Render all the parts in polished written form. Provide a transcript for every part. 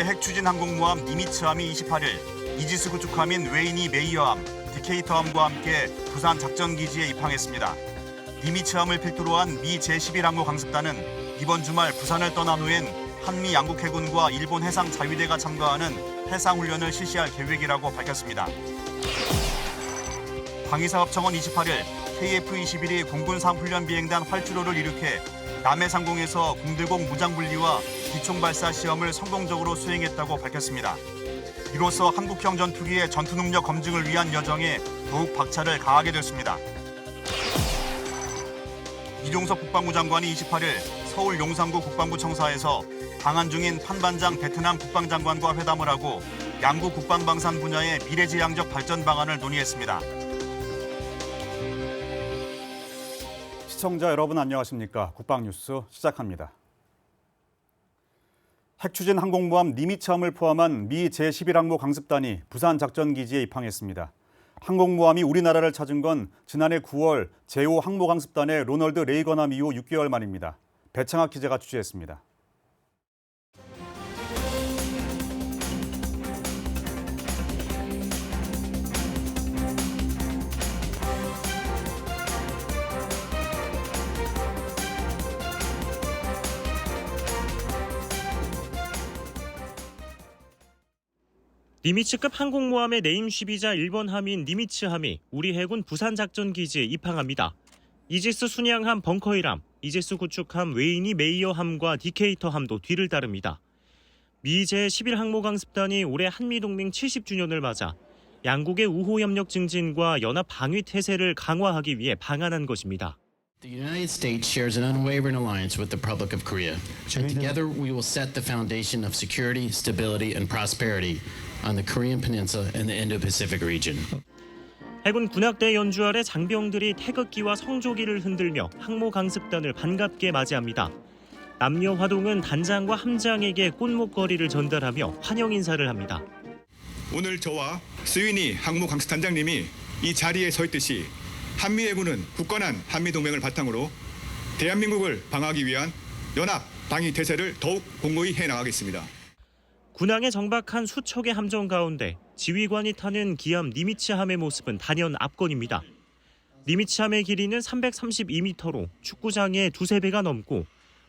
핵추진 항공모함 니미츠함이 28일 이지스 구축함인 웨이니 메이어함, 디케이터함과 함께 부산 작전기지에 입항했습니다. 니미츠함을 필두로 한 미 제11항모 강습단은 이번 주말 부산을 떠난 후엔 한미 양국 해군과 일본 해상 자위대가 참가하는 해상훈련을 실시할 계획이라고 밝혔습니다. 방위사업청은 28일 KF-21이 공군 3훈련 비행단 활주로를 이륙해 남해상공에서 공대공 무장분리와 기총발사 시험을 성공적으로 수행했다고 밝혔습니다. 이로써 한국형 전투기의 전투능력 검증을 위한 여정에 더욱 박차를 가하게 됐습니다. 이종석 국방부 장관이 28일 서울 용산구 국방부 청사에서 방한 중인 판반장 베트남 국방장관과 회담을 하고 양국 국방방산 분야의 미래지향적 발전 방안을 논의했습니다. 시청자 여러분 안녕하십니까? 국방뉴스 시작합니다. 핵추진 항공모함 니미츠함을 포함한 미 제11항모 강습단이 부산 작전기지에 입항했습니다. 항공모함이 우리나라를 찾은 건 지난해 9월 제5 항모 강습단의 로널드 레이건함 이후 6개월 만입니다. 배창학 기자가 취재했습니다. 니미츠급 항공모함의 네임쉽이자 일본 함인 니미츠함이 우리 해군 부산 작전기지에 입항합니다. 이지스 순양함 벙커힐함, 이지스 구축함 웨이니 메이어함과 디케이터함도 뒤를 따릅니다. 미 제11항모 강습단이 올해 한미동맹 70주년을 맞아 양국의 우호협력 증진과 연합 방위 태세를 강화하기 위해 방한한 것입니다. The United States shares an unwavering alliance with the Republic of Korea. And together we will set the foundation of security, stability, and prosperity on the Korean Peninsula and the Indo-Pacific region. 해군 군악대 연주 아래 장병들이 태극기와 성조기를 흔들며 항모 강습단을 반갑게 맞이합니다. 남녀 화동은 단장과 함장에게 꽃목걸이를 전달하며 환영 인사를 합니다. 오늘 저와 스위니 항모 강습단장님이 이 자리에 서 있듯이 한미해군은 굳건한 한미동맹을 바탕으로 대한민국을 방어하기 위한 연합 방위 태세를 더욱 공고히 해나가겠습니다. 군항에 정박한 수척의 함정 가운데 지휘관이 타는 기함 니미츠함의 모습은 단연 압권입니다. 니미츠함의 길이는 332m로 축구장의 두세 배가 넘고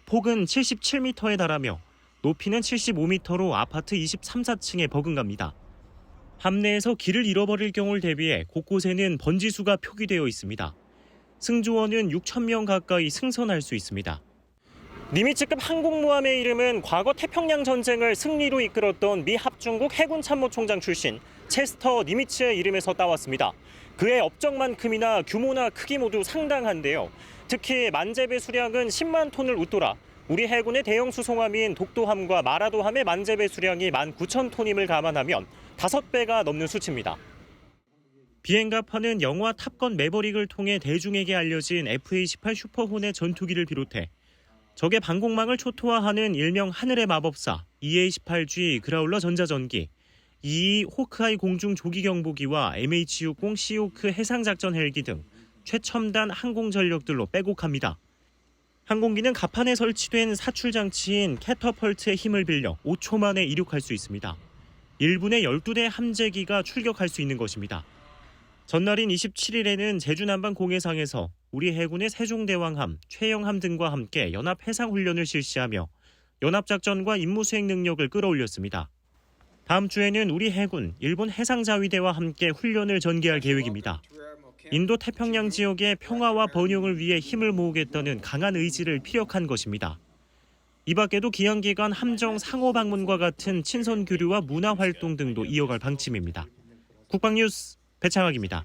폭은 77m에 달하며 높이는 75m로 아파트 23~4층에 버금갑니다. 함내에서 길을 잃어버릴 경우를 대비해 곳곳에는 번지수가 표기되어 있습니다. 승조원은 6,000명 가까이 승선할 수 있습니다. 니미츠급 항공모함의 이름은 과거 태평양 전쟁을 승리로 이끌었던 미 합중국 해군 참모총장 출신 체스터 니미츠의 이름에서 따왔습니다. 그의 업적만큼이나 규모나 크기 모두 상당한데요. 특히 만재배 수량은 10만 톤을 웃돌아 우리 해군의 대형 수송함인 독도함과 마라도함의 만재배 수량이 19,000톤임을 감안하면 5배가 넘는 수치입니다. 비행갑하는 영화 탑건 매버릭을 통해 대중에게 알려진 F-18 슈퍼호넷 전투기를 비롯해 적의 방공망을 초토화하는 일명 하늘의 마법사 EA-18G 그라울러 전자전기, E-2 호크아이 공중 조기 경보기와 MH-60 시오크 해상작전 헬기 등 최첨단 항공전력들로 빼곡합니다. 항공기는 갑판에 설치된 사출장치인 캐터펄트의 힘을 빌려 5초 만에 이륙할 수 있습니다. 1분에 12대 함재기가 출격할 수 있는 것입니다. 전날인 27일에는 제주 남방 공해상에서 우리 해군의 세종대왕함, 최영함 등과 함께 연합 해상훈련을 실시하며 연합작전과 임무수행 능력을 끌어올렸습니다. 다음 주에는 우리 해군, 일본 해상자위대와 함께 훈련을 전개할 계획입니다. 인도 태평양 지역의 평화와 번영을 위해 힘을 모으겠다는 강한 의지를 피력한 것입니다. 이 밖에도 기한기간 함정 상호 방문과 같은 친선 교류와 문화 활동 등도 이어갈 방침입니다. 국방뉴스 배창학입니다.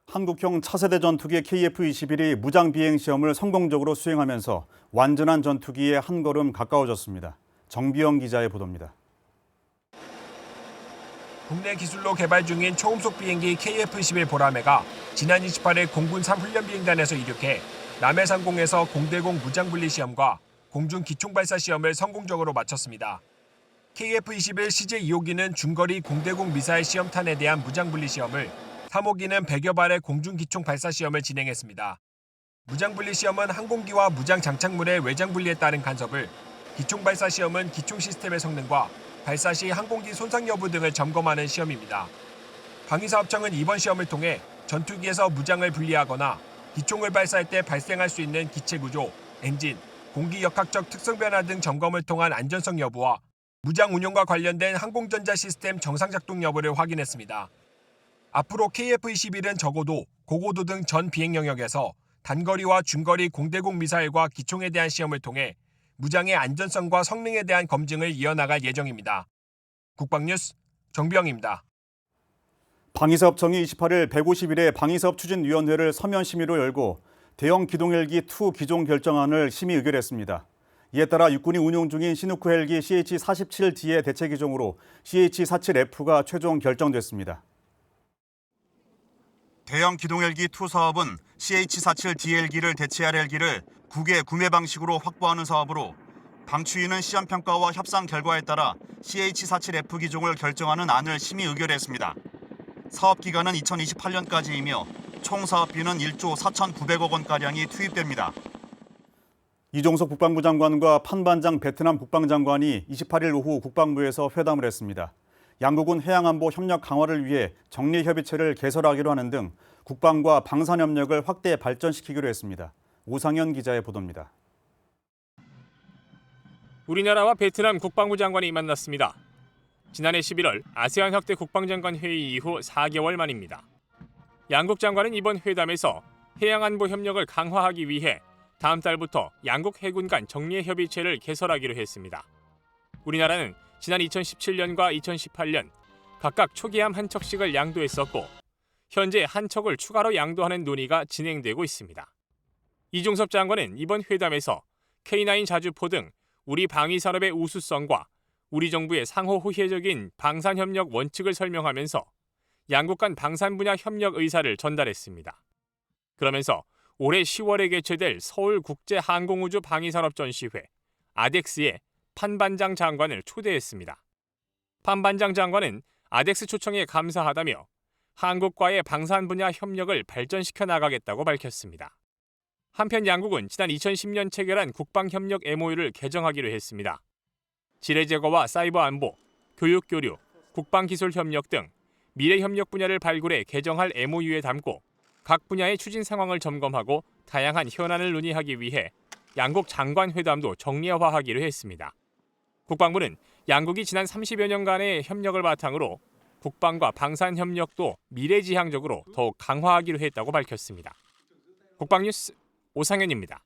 한국형 차세대 전투기 KF-21이 무장 비행 시험을 성공적으로 수행하면서 완전한 전투기에 한 걸음 가까워졌습니다. 정비영 기자의 보도입니다. 국내 기술로 개발 중인 초음속 비행기 KF-21 보라매가 지난 28일 공군 3훈련 비행단에서 이륙해 남해상공에서 공대공 무장분리 시험과 공중 기총발사 시험을 성공적으로 마쳤습니다. KF-21 CJ-2호기는 중거리 공대공 미사일 시험탄에 대한 무장분리 시험을, 3호기는 100여 발의 공중 기총 발사 시험을 진행했습니다. 무장분리 시험은 항공기와 무장 장착물의 외장 분리에 따른 간섭을 기총발사 시험은 기총 시스템의 성능과 발사 시 항공기 손상 여부 등을 점검하는 시험입니다. 방위사업청은 이번 시험을 통해 전투기에서 무장을 분리하거나 기총을 발사할 때 발생할 수 있는 기체 구조, 엔진, 공기 역학적 특성 변화 등 점검을 통한 안전성 여부와 무장 운용과 관련된 항공전자 시스템 정상 작동 여부를 확인했습니다. 앞으로 KF-21은 적어도 고고도 등 전 비행 영역에서 단거리와 중거리 공대공 미사일과 기총에 대한 시험을 통해 무장의 안전성과 성능에 대한 검증을 이어나갈 예정입니다. 국방뉴스 정병입니다. 방위사업청이 28일 151회 방위사업 추진위원회를 서면 심의로 열고 대형 기동헬기 2 기종 결정안을 심의 의결했습니다. 이에 따라 육군이 운용 중인 시누크 헬기 CH-47D의 대체 기종으로 CH-47F가 최종 결정됐습니다. 대형 기동헬기 2 사업은 CH-47D 헬기를 대체할 헬기를 국외 구매 방식으로 확보하는 사업으로 방추위는 시험 평가와 협상 결과에 따라 CH-47F 기종을 결정하는 안을 심의 의결했습니다. 사업 기간은 2028년까지이며 총 사업비는 1조 4,900억 원가량이 투입됩니다. 이종석 국방부 장관과 판반장 베트남 국방장관이 28일 오후 국방부에서 회담을 했습니다. 양국은 해양안보 협력 강화를 위해 정례협의체를 개설하기로 하는 등 국방과 방산협력을 확대 발전시키기로 했습니다. 오상현 기자의 보도입니다. 우리나라와 베트남 국방부 장관이 만났습니다. 지난해 11월 아세안 확대 국방장관 회의 이후 4개월 만입니다. 양국 장관은 이번 회담에서 해양안보 협력을 강화하기 위해 다음 달부터 양국 해군 간 정례협의체를 개설하기로 했습니다. 우리나라는 지난 2017년과 2018년 각각 초계함 한 척씩을 양도했었고 현재 한 척을 추가로 양도하는 논의가 진행되고 있습니다. 이종섭 장관은 이번 회담에서 K9 자주포 등 우리 방위산업의 우수성과 우리 정부의 상호 호혜적인 방산협력 원칙을 설명하면서 양국 간 방산 분야 협력 의사를 전달했습니다. 그러면서 올해 10월에 개최될 서울국제항공우주 방위산업전시회 아덱스에 판반장 장관을 초대했습니다. 판반장 장관은 아덱스 초청에 감사하다며 한국과의 방산 분야 협력을 발전시켜 나가겠다고 밝혔습니다. 한편 양국은 지난 2010년 체결한 국방협력 MOU를 개정하기로 했습니다. 지뢰 제거와 사이버 안보, 교육 교류, 국방기술 협력 등 미래 협력 분야를 발굴해 개정할 MOU에 담고 각 분야의 추진 상황을 점검하고 다양한 현안을 논의하기 위해 양국 장관 회담도 정례화하기로 했습니다. 국방부는 양국이 지난 30여 년간의 협력을 바탕으로 국방과 방산 협력도 미래지향적으로 더욱 강화하기로 했다고 밝혔습니다. 국방뉴스 오상현입니다.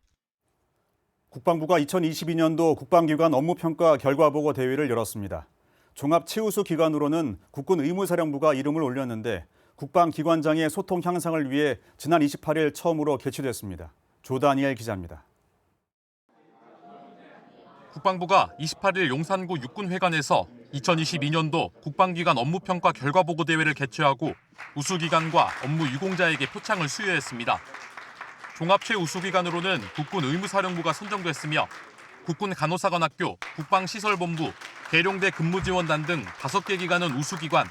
국방부가 2022년도 국방기관 업무평가 결과보고 대회를 열었습니다. 종합 최우수 기관으로는 국군 의무사령부가 이름을 올렸는데 국방기관장의 소통 향상을 위해 지난 28일 처음으로 개최됐습니다. 조다니엘 기자입니다. 국방부가 28일 용산구 육군회관에서 2022년도 국방기관 업무평가 결과보고 대회를 개최하고 우수기관과 업무 유공자에게 표창을 수여했습니다. 종합 최우수기관으로는 국군 의무사령부가 선정됐으며 국군 간호사관학교, 국방시설본부, 계룡대 근무지원단 등 5개 기관은 우수기관,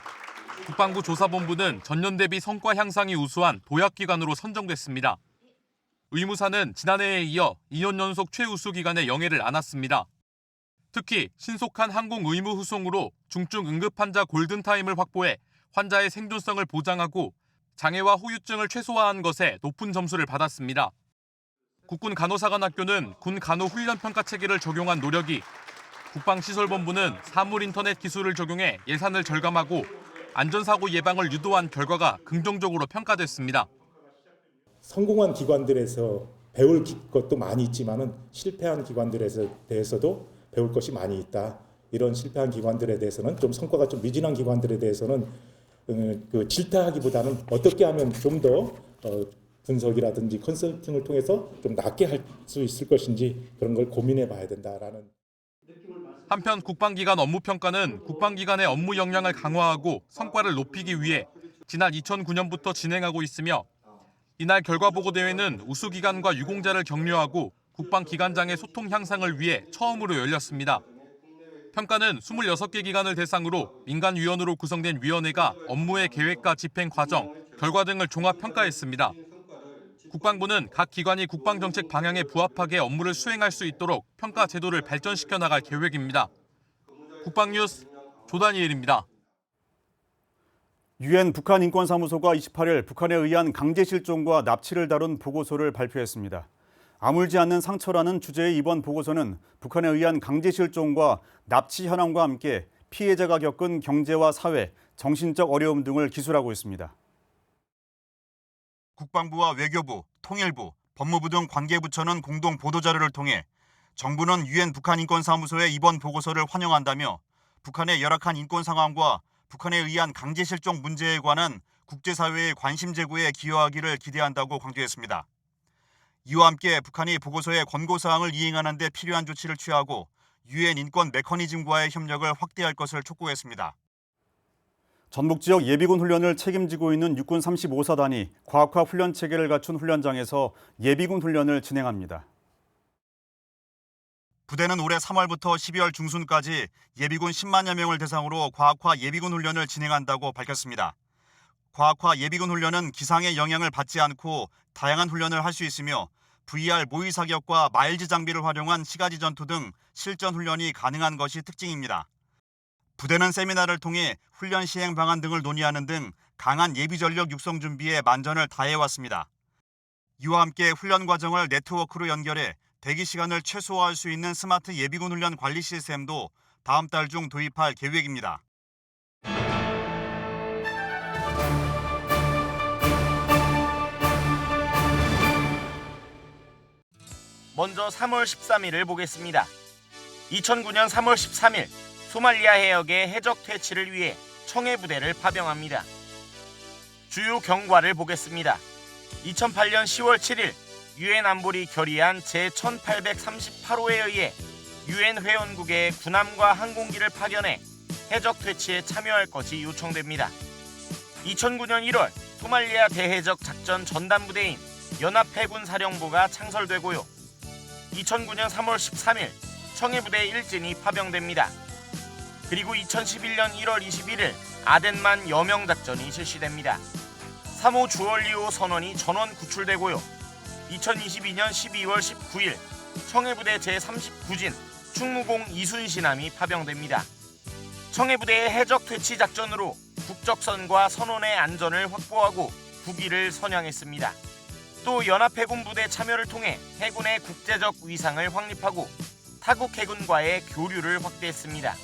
국방부 조사본부는 전년 대비 성과 향상이 우수한 도약기관으로 선정됐습니다. 의무사는 지난해에 이어 2년 연속 최우수기관의 영예를 안았습니다. 특히 신속한 항공 의무 후송으로 중증 응급환자 골든타임을 확보해 환자의 생존성을 보장하고 장애와 후유증을 최소화한 것에 높은 점수를 받았습니다. 국군 간호사관학교는 군 간호 훈련 평가 체계를 적용한 노력이, 국방시설본부는 사물 인터넷 기술을 적용해 예산을 절감하고 안전사고 예방을 유도한 결과가 긍정적으로 평가됐습니다. 성공한 기관들에서 배울 것도 많이 있지만은 실패한 기관들에 대해서도 배울 것이 많이 있다. 이런 실패한 기관들에 대해서는 좀 성과가 좀 미진한 기관들에 대해서는 질타하기보다는 어떻게 하면 좀 더 분석이라든지 컨설팅을 통해서 좀 낫게 할 수 있을 것인지 그런 걸 고민해 봐야 된다라는. 한편 국방기관 업무평가는 국방기관의 업무 역량을 강화하고 성과를 높이기 위해 지난 2009년부터 진행하고 있으며 이날 결과보고 대회는 우수기관과 유공자를 격려하고 국방기관장의 소통 향상을 위해 처음으로 열렸습니다. 평가는 26개 기관을 대상으로 민간위원으로 구성된 위원회가 업무의 계획과 집행 과정, 결과 등을 종합평가했습니다. 국방부는 각 기관이 국방정책 방향에 부합하게 업무를 수행할 수 있도록 평가 제도를 발전시켜 나갈 계획입니다. 국방뉴스 조다니엘입니다. 유엔 북한 인권사무소가 28일 북한에 의한 강제 실종과 납치를 다룬 보고서를 발표했습니다. 아물지 않는 상처라는 주제의 이번 보고서는 북한에 의한 강제 실종과 납치 현황과 함께 피해자가 겪은 경제와 사회, 정신적 어려움 등을 기술하고 있습니다. 국방부와 외교부, 통일부, 법무부 등 관계부처는 공동 보도자료를 통해 정부는 유엔 북한 인권사무소의 이번 보고서를 환영한다며 북한의 열악한 인권 상황과 북한에 의한 강제 실종 문제에 관한 국제사회의 관심 제고에 기여하기를 기대한다고 강조했습니다. 이와 함께 북한이 보고서의 권고사항을 이행하는 데 필요한 조치를 취하고 유엔 인권 메커니즘과의 협력을 확대할 것을 촉구했습니다. 전북 지역 예비군 훈련을 책임지고 있는 육군 35사단이 과학화 훈련 체계를 갖춘 훈련장에서 예비군 훈련을 진행합니다. 부대는 올해 3월부터 12월 중순까지 예비군 10만여 명을 대상으로 과학화 예비군 훈련을 진행한다고 밝혔습니다. 과학화 예비군 훈련은 기상의 영향을 받지 않고 다양한 훈련을 할 수 있으며 VR 모의 사격과 마일즈 장비를 활용한 시가지 전투 등 실전 훈련이 가능한 것이 특징입니다. 부대는 세미나를 통해 훈련 시행 방안 등을 논의하는 등 강한 예비 전력 육성 준비에 만전을 다해왔습니다. 이와 함께 훈련 과정을 네트워크로 연결해 대기 시간을 최소화할 수 있는 스마트 예비군 훈련 관리 시스템도 다음 달 중 도입할 계획입니다. 먼저 3월 13일을 보겠습니다. 2009년 3월 13일 소말리아 해역의 해적 퇴치를 위해 청해부대를 파병합니다. 주요 경과를 보겠습니다. 2008년 10월 7일 유엔 안보리 결의안 제1838호에 의해 유엔 회원국의 군함과 항공기를 파견해 해적 퇴치에 참여할 것이 요청됩니다. 2009년 1월 소말리아 대해적 작전 전담부대인 연합해군사령부가 창설되고요. 2009년 3월 13일 청해부대 1진이 파병됩니다. 그리고 2011년 1월 21일 아덴만 여명작전이 실시됩니다. 3호 주얼리호 선원이 전원 구출되고요. 2022년 12월 19일 청해부대 제39진 충무공 이순신함이 파병됩니다. 청해부대의 해적 퇴치 작전으로 국적선과 선원의 안전을 확보하고 국위를 선양했습니다. 또 연합해군 부대 참여를 통해 해군의 국제적 위상을 확립하고 타국 해군과의 교류를 확대했습니다.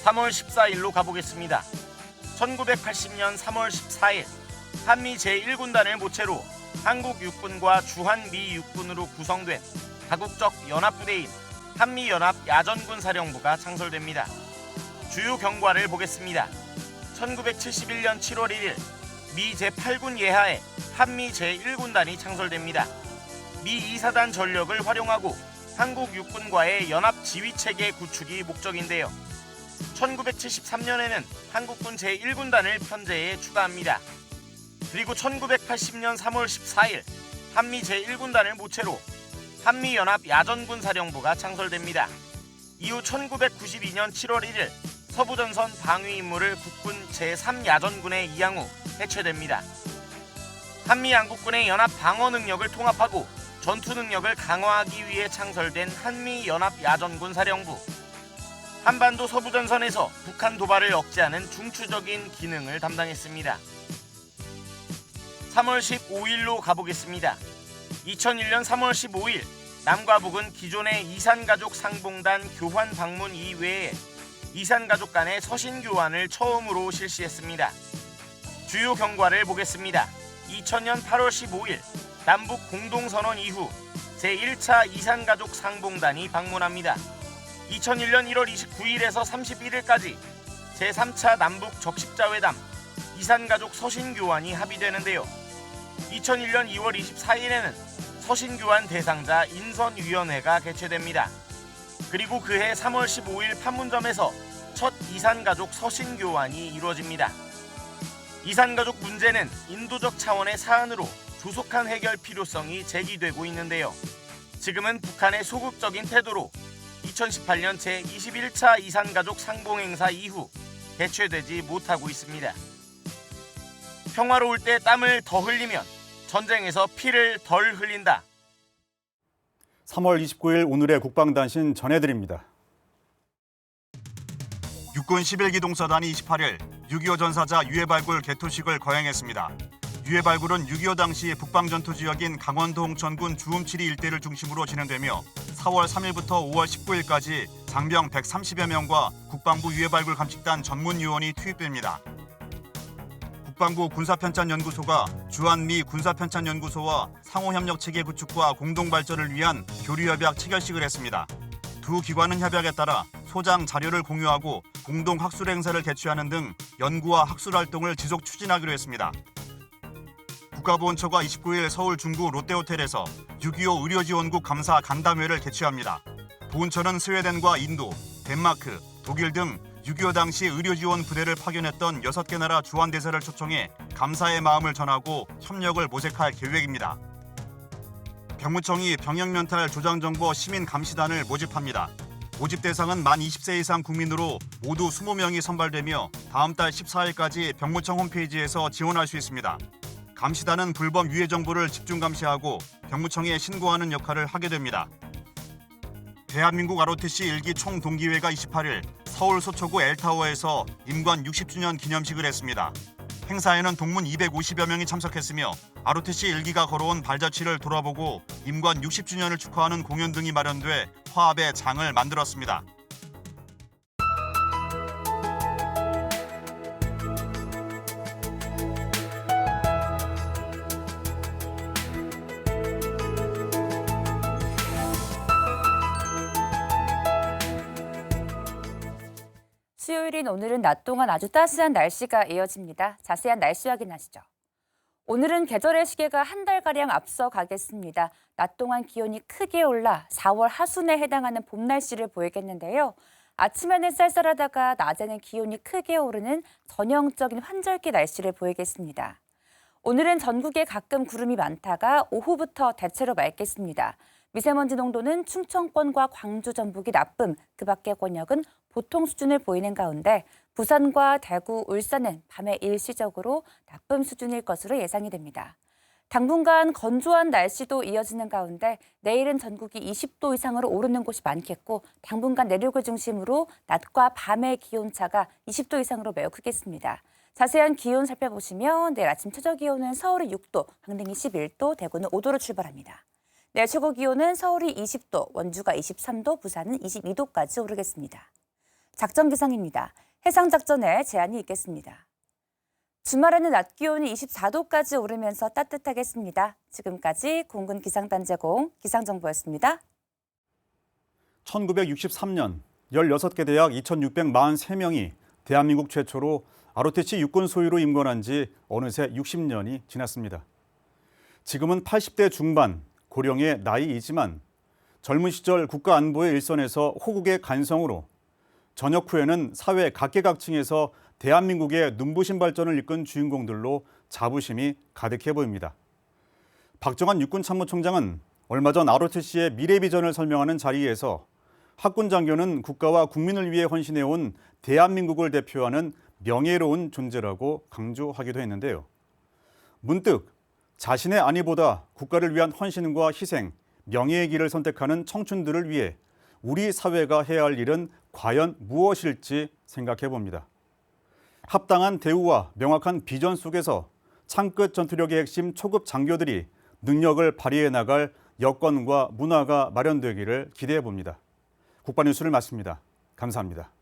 3월 14일로 가보겠습니다. 1980년 3월 14일 한미 제1군단을 모체로 한국 육군과 주한미 육군으로 구성된 다국적 연합부대인 한미연합 야전군사령부가 창설됩니다. 주요 경과를 보겠습니다. 1971년 7월 1일 미 제8군 예하에 한미 제1군단이 창설됩니다. 미 2사단 전력을 활용하고 한국 육군과의 연합 지휘체계 구축이 목적인데요. 1973년에는 한국군 제1군단을 편제에 추가합니다. 그리고 1980년 3월 14일 한미 제1군단을 모체로 한미연합 야전군사령부가 창설됩니다. 이후 1992년 7월 1일 서부전선 방위 임무를 국군 제3야전군에 이양 후 해체됩니다. 한미양국군의 연합 방어 능력을 통합하고 전투 능력을 강화하기 위해 창설된 한미연합야전군사령부. 한반도 서부전선에서 북한 도발을 억제하는 중추적인 기능을 담당했습니다. 3월 15일로 가보겠습니다. 2001년 3월 15일 남과 북은 기존의 이산가족 상봉단 교환 방문 이외에 이산가족 간의 서신 교환을 처음으로 실시했습니다. 주요 경과를 보겠습니다. 2000년 8월 15일 남북 공동선언 이후 제1차 이산가족 상봉단이 방문합니다. 2001년 1월 29일에서 31일까지 제3차 남북 적십자회담 이산가족 서신교환이 합의되는데요. 2001년 2월 24일에는 서신교환 대상자 인선위원회가 개최됩니다. 그리고 그해 3월 15일 판문점에서 첫 이산가족 서신교환이 이루어집니다. 이산가족 문제는 인도적 차원의 사안으로 조속한 해결 필요성이 제기되고 있는데요. 지금은 북한의 소극적인 태도로 2018년 제21차 이산가족 상봉행사 이후 개최되지 못하고 있습니다. 평화로울 때 땀을 더 흘리면 전쟁에서 피를 덜 흘린다. 3월 29일 오늘의 국방단신 전해드립니다. 육군 11기 동사단이 28일 6.25 전사자 유해발굴 개토식을 거행했습니다. 유해발굴은 6.25 당시 북방전투 지역인 강원도 홍천군 주음치리 일대를 중심으로 진행되며 4월 3일부터 5월 19일까지 장병 130여 명과 국방부 유해발굴 감식단 전문요원이 투입됩니다. 국방부 군사편찬연구소가 주한미 군사편찬연구소와 상호협력체계 구축과 공동발전을 위한 교류협약 체결식을 했습니다. 두 기관은 협약에 따라 소장 자료를 공유하고 공동학술 행사를 개최하는 등 연구와 학술 활동을 지속 추진하기로 했습니다. 국가보훈처가 29일 서울 중구 롯데호텔에서 6.25 의료지원국 감사 간담회를 개최합니다. 보훈처는 스웨덴과 인도, 덴마크, 독일 등 6.25 당시 의료지원 부대를 파견했던 6개 나라 주한대사를 초청해 감사의 마음을 전하고 협력을 모색할 계획입니다. 병무청이 병역면탈 조장정보 시민감시단을 모집합니다. 모집 대상은 만 20세 이상 국민으로 모두 20명이 선발되며 다음 달 14일까지 병무청 홈페이지에서 지원할 수 있습니다. 감시단은 불법 유해 정보를 집중 감시하고 병무청에 신고하는 역할을 하게 됩니다. 대한민국 ROTC 1기 총동기회가 28일 서울 서초구 엘타워에서 임관 60주년 기념식을 했습니다. 행사에는 동문 250여 명이 참석했으며 ROTC 1기가 걸어온 발자취를 돌아보고 임관 60주년을 축하하는 공연 등이 마련돼 화합의 장을 만들었습니다. 수요일인 오늘은 낮 동안 아주 따스한 날씨가 이어집니다. 자세한 날씨 확인하시죠. 오늘은 계절의 시계가 한 달가량 앞서 가겠습니다. 낮 동안 기온이 크게 올라 4월 하순에 해당하는 봄 날씨를 보이겠는데요. 아침에는 쌀쌀하다가 낮에는 기온이 크게 오르는 전형적인 환절기 날씨를 보이겠습니다. 오늘은 전국에 가끔 구름이 많다가 오후부터 대체로 맑겠습니다. 미세먼지 농도는 충청권과 광주, 전북이 나쁨, 그 밖의 권역은 보통 수준을 보이는 가운데 부산과 대구, 울산은 밤에 일시적으로 나쁨 수준일 것으로 예상이 됩니다. 당분간 건조한 날씨도 이어지는 가운데 내일은 전국이 20도 이상으로 오르는 곳이 많겠고 당분간 내륙을 중심으로 낮과 밤의 기온차가 20도 이상으로 매우 크겠습니다. 자세한 기온 살펴보시면 내일 아침 최저 기온은 서울이 6도, 강릉이 11도, 대구는 5도로 출발합니다. 내일 최고 기온은 서울이 20도, 원주가 23도, 부산은 22도까지 오르겠습니다. 작전 기상입니다. 해상 작전에 제한이 있겠습니다. 주말에는 낮 기온이 24도까지 오르면서 따뜻하겠습니다. 지금까지 공군 기상단 제공 기상정보였습니다. 1963년 16개 대학 2,643명이 대한민국 최초로 ROTC 육군 소유로 임관한 지 어느새 60년이 지났습니다. 지금은 80대 중반, 고령의 나이이지만 젊은 시절 국가 안보의 일선에서 호국의 간성으로 전역 후에는 사회 각계각층에서 대한민국의 눈부신 발전을 이끈 주인공들로 자부심이 가득해 보입니다. 박정환 육군참모총장은 얼마 전 ROTC의 미래 비전을 설명하는 자리에서 학군 장교는 국가와 국민을 위해 헌신해온 대한민국을 대표하는 명예로운 존재라고 강조하기도 했는데요. 문득 자신의 안위보다 국가를 위한 헌신과 희생, 명예의 길을 선택하는 청춘들을 위해 우리 사회가 해야 할 일은 과연 무엇일지 생각해 봅니다. 합당한 대우와 명확한 비전 속에서 창끝 전투력의 핵심 초급 장교들이 능력을 발휘해 나갈 여건과 문화가 마련되기를 기대해 봅니다. 국방뉴스를 마칩니다. 감사합니다.